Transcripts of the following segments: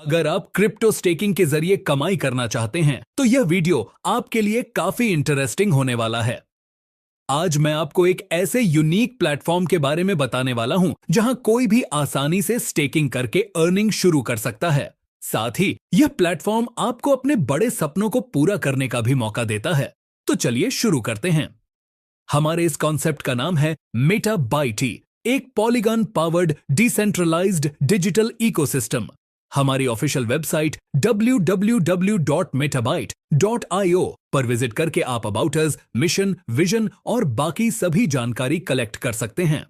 अगर आप crypto staking के जरिए कमाई करना चाहते हैं तो यह वीडियो आपके लिए काफी इंटरेस्टिंग होने वाला है। आज मैं आपको एक ऐसे यूनिक प्लेटफॉर्म के बारे में बताने वाला हूं जहां कोई भी आसानी से स्टेकिंग करके अर्निंग शुरू कर सकता है। साथ ही यह प्लेटफॉर्म आपको अपने बड़े सपनों को पूरा करने का भी मौका देता है। तो चलिए शुरू करते हैं। हमारे इस कॉन्सेप्ट का नाम है मेटाबाइटी, एक Polygon powered decentralised digital ecosystem. हमारी ऑफिशियल वेबसाइट www.metabyte.io पर विजिट करके आप अबाउट अस, मिशन, विजन और बाकी सभी जानकारी कलेक्ट कर सकते हैं।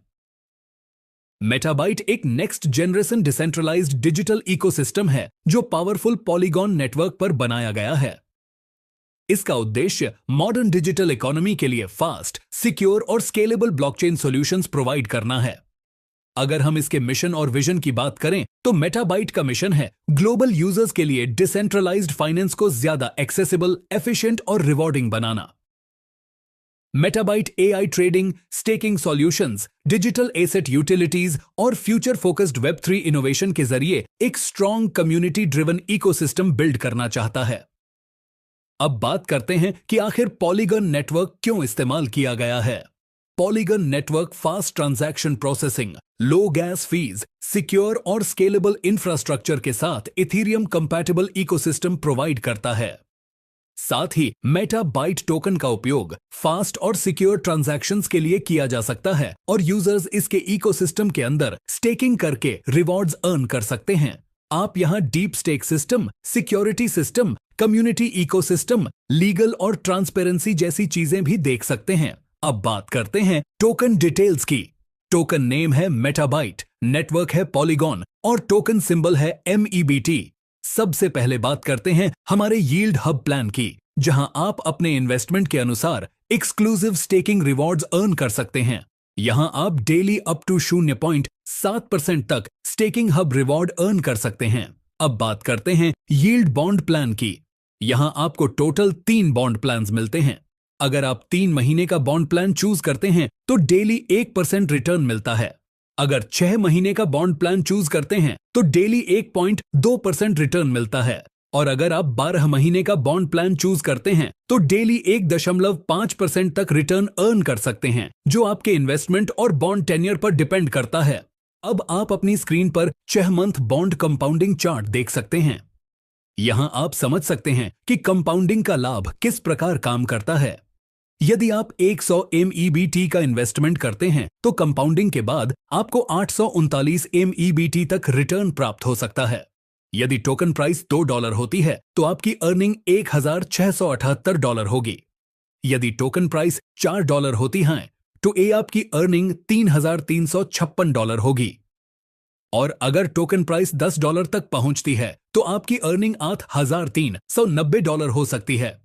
मेटाबाइट एक next generation decentralised digital ecosystem है जो पावरफुल पॉलीगॉन नेटवर्क पर बनाया गया है। इसका उद्देश्य मॉडर्न डिजिटल इकोनॉमी के लिए फास्ट, सिक्योर और स्केलेबल ब्लॉकचेन सॉल्यूशंस प्रोवाइड करना है। अगर हम इसके मिशन और विजन की बात करें तो मेटाबाइट का मिशन है ग्लोबल यूजर्स के लिए डिसेंट्रलाइज्ड फाइनेंस को ज्यादा एक्सेसिबल, एफिशिएंट और रिवॉर्डिंग बनाना। Metabyte AI trading, staking solutions, digital asset utilities और फ्यूचर फोकस्ड वेब3 इनोवेशन के जरिए एक strong community driven ecosystem build करना चाहता है। अब बात करते हैं कि आखिर पॉलीगन नेटवर्क क्यों इस्तेमाल किया गया है। Polygon network fast transaction processing, low gas fees, secure और स्केलेबल इंफ्रास्ट्रक्चर के साथ इथेरियम कंपैटिबल इकोसिस्टम प्रोवाइड करता है। साथ ही मेटाबाइट टोकन का उपयोग फास्ट और सिक्योर ट्रांजैक्शंस के लिए किया जा सकता है और यूजर्स इसके इकोसिस्टम के अंदर स्टेकिंग करके रिवॉर्ड्स अर्न कर सकते हैं। आप यहां deep stake system, security system, community ecosystem, legal और ट्रांसपेरेंसी जैसी चीजें भी देख सकते हैं। अब बात करते हैं टोकन डिटेल्स की। टोकन नेम है मेटाबाइट, नेटवर्क है पॉलीगॉन और टोकन सिंबल है MEBT। सबसे पहले बात करते हैं हमारे यील्ड हब प्लान की, जहां आप अपने इन्वेस्टमेंट के अनुसार एक्सक्लूसिव स्टेकिंग रिवॉर्ड्स अर्न कर सकते हैं। यहां आप डेली अप टू 0.7% तक स्टेकिंग हब रिवॉर्ड अर्न कर सकते हैं। अब बात करते हैं यील्ड बॉन्ड प्लान की। यहां आपको टोटल 3 बॉन्ड प्लान्स मिलते हैं। अगर आप 3 महीने का बॉन्ड प्लान चूज करते हैं तो डेली 1% रिटर्न मिलता है। अगर 6 महीने का बॉन्ड प्लान चूज करते हैं तो डेली 1.2% रिटर्न मिलता है। और अगर आप 12 महीने का बॉन्ड प्लान चूज करते हैं तो डेली 1.5% तक रिटर्न अर्न कर सकते हैं, जो आपके इन्वेस्टमेंट और बॉन्ड टेन्योर पर डिपेंड करता है। अब आप अपनी स्क्रीन पर 6 मंथ बॉन्ड कंपाउंडिंग चार्ट देख सकते हैं। यहां आप समझ सकते हैं कि कंपाउंडिंग का लाभ किस प्रकार काम करता है। यदि आप 100 MEBT का इन्वेस्टमेंट करते हैं तो कंपाउंडिंग के बाद आपको 839 MEBT तक रिटर्न प्राप्त हो सकता है। यदि टोकन प्राइस $2 होती है तो आपकी अर्निंग $1678 होगी। यदि टोकन प्राइस $4 होती है तो ये आपकी अर्निंग $3356 होगी। और अगर टोकन प्राइस $10 तक पहुंचती है तो आपकी अर्निंग $8390 हो सकती है।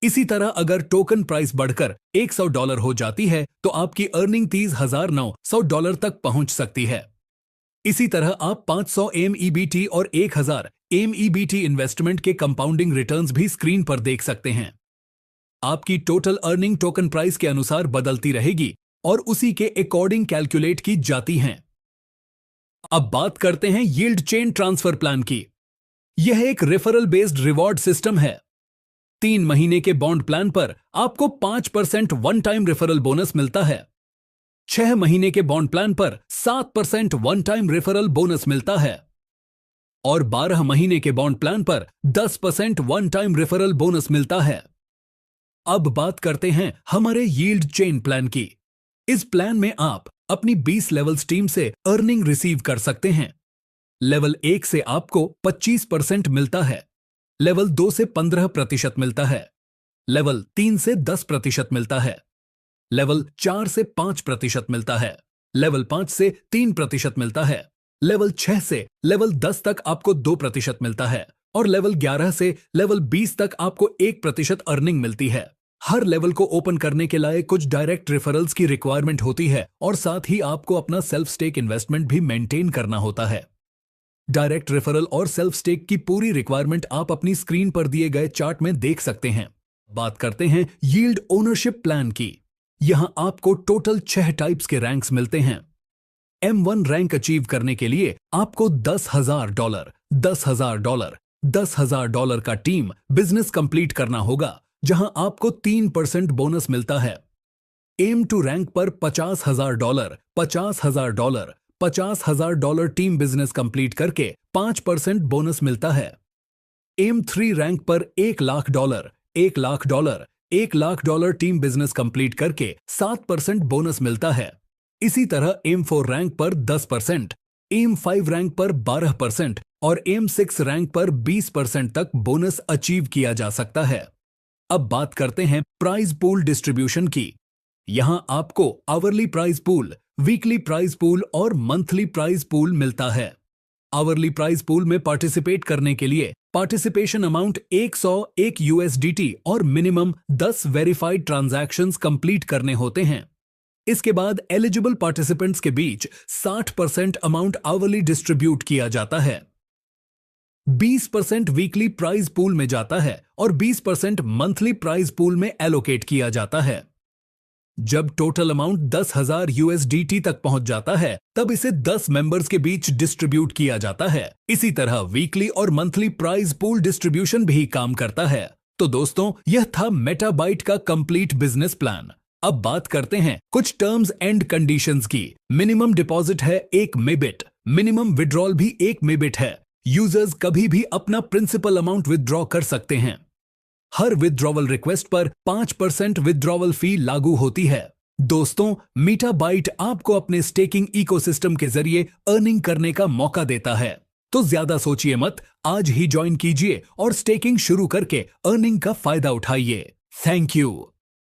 इसी तरह अगर टोकन प्राइस बढ़कर $100 हो जाती है तो आपकी अर्निंग $30,900 तक पहुंच सकती है। इसी तरह आप 500 MEBT और 1000 MEBT इन्वेस्टमेंट के कंपाउंडिंग रिटर्न्स भी स्क्रीन पर देख सकते हैं। आपकी टोटल अर्निंग टोकन प्राइस के अनुसार बदलती रहेगी और उसी के अकॉर्डिंग कैलकुलेट की जाती हैं। अब बात करते हैं यील्ड चेन ट्रांसफर प्लान की। यह एक रेफरल बेस्ड रिवॉर्ड सिस्टम है। 3 महीने के बॉन्ड प्लान पर आपको 5% वन टाइम रेफरल बोनस मिलता है। 6 महीने के बॉन्ड प्लान पर 7% वन टाइम रेफरल बोनस मिलता है और 12 महीने के बॉन्ड प्लान पर 10% वन टाइम रेफरल बोनस मिलता है। अब बात करते हैं हमारे यील्ड चेन प्लान की। इस प्लान में आप अपनी 20 लेवल्स टीम से अर्निंग रिसीव कर सकते हैं। लेवल 1 से आपको 25% मिलता है, लेवल 2 से 15% मिलता है, लेवल 3 से 10% मिलता है, लेवल 4 से 5% मिलता है, लेवल 5 से 3% मिलता है, लेवल 6 से लेवल 10 तक आपको 2% मिलता है और लेवल 11 से लेवल 20 तक आपको 1% अर्निंग मिलती है। हर लेवल को ओपन करने के लिए कुछ डायरेक्ट रेफरल्स की रिक्वायरमेंट होती है और साथ ही आपको अपना सेल्फ स्टेक इन्वेस्टमेंट भी मेंटेन करना होता है। डायरेक्ट रेफरल और सेल्फ स्टेक की पूरी रिक्वायरमेंट आप अपनी स्क्रीन पर दिए गए चार्ट में देख सकते हैं। बात करते हैं यील्ड ओनरशिप प्लान की। यहां आपको टोटल 6 टाइप्स के रैंक्स मिलते हैं। M1 रैंक अचीव करने के लिए आपको $10,000, $10,000, $10,000 का टीम बिजनेस कंप्लीट करना होगा, जहां आपको 3% बोनस मिलता है। एम टू रैंक पर $50,000, $50,000, $50,000 टीम बिजनेस कंप्लीट करके 5% बोनस मिलता है। एम 3 रैंक पर $1,00,000, $1,00,000, $1,00,000 टीम बिजनेस कंप्लीट करके 7% बोनस मिलता है। इसी तरह एम 4 रैंक पर 10%, एम 5 रैंक पर 12% और एम 6 रैंक पर 20% तक बोनस अचीव किया जा सकता है। अब बात करते हैं प्राइज पूल डिस्ट्रीब्यूशन की। यहां आपको hourly prize pool, weekly prize pool और मंथली प्राइज पूल मिलता है। आवरली प्राइज पूल में पार्टिसिपेट करने के लिए पार्टिसिपेशन अमाउंट 101 USDT और मिनिमम 10 वेरीफाइड ट्रांजैक्शंस कंप्लीट करने होते हैं। इसके बाद एलिजिबल पार्टिसिपेंट्स के बीच 60% अमाउंट आवरली डिस्ट्रीब्यूट किया जाता है। 20% वीकली प्राइज पूल में जाता है और 20% मंथली प्राइज पूल में एलोकेट किया जाता है। जब टोटल अमाउंट 10,000 USDT तक पहुंच जाता है, तब इसे 10 मेंबर्स के बीच डिस्ट्रीब्यूट किया जाता है। इसी तरह वीकली और मंथली प्राइज पूल डिस्ट्रीब्यूशन भी काम करता है। तो दोस्तों, यह था मेटाबाइट का कंप्लीट बिजनेस प्लान। अब बात करते हैं कुछ टर्म्स एंड कंडीशंस की। मिनिमम डिपॉजिट है 1 मेबिट, मिनिमम विड्रॉल भी 1 मेबिट है। यूजर्स कभी भी अपना प्रिंसिपल अमाउंट विदड्रॉ कर सकते हैं। हर विदड्रॉवल रिक्वेस्ट पर 5% विदड्रॉवल फी लागू होती है। दोस्तों, मेटाबाइट आपको अपने स्टेकिंग इकोसिस्टम के जरिए अर्निंग करने का मौका देता है। तो ज्यादा सोचिए मत, आज ही ज्वाइन कीजिए और स्टेकिंग शुरू करके अर्निंग का फायदा उठाइए। Thank you.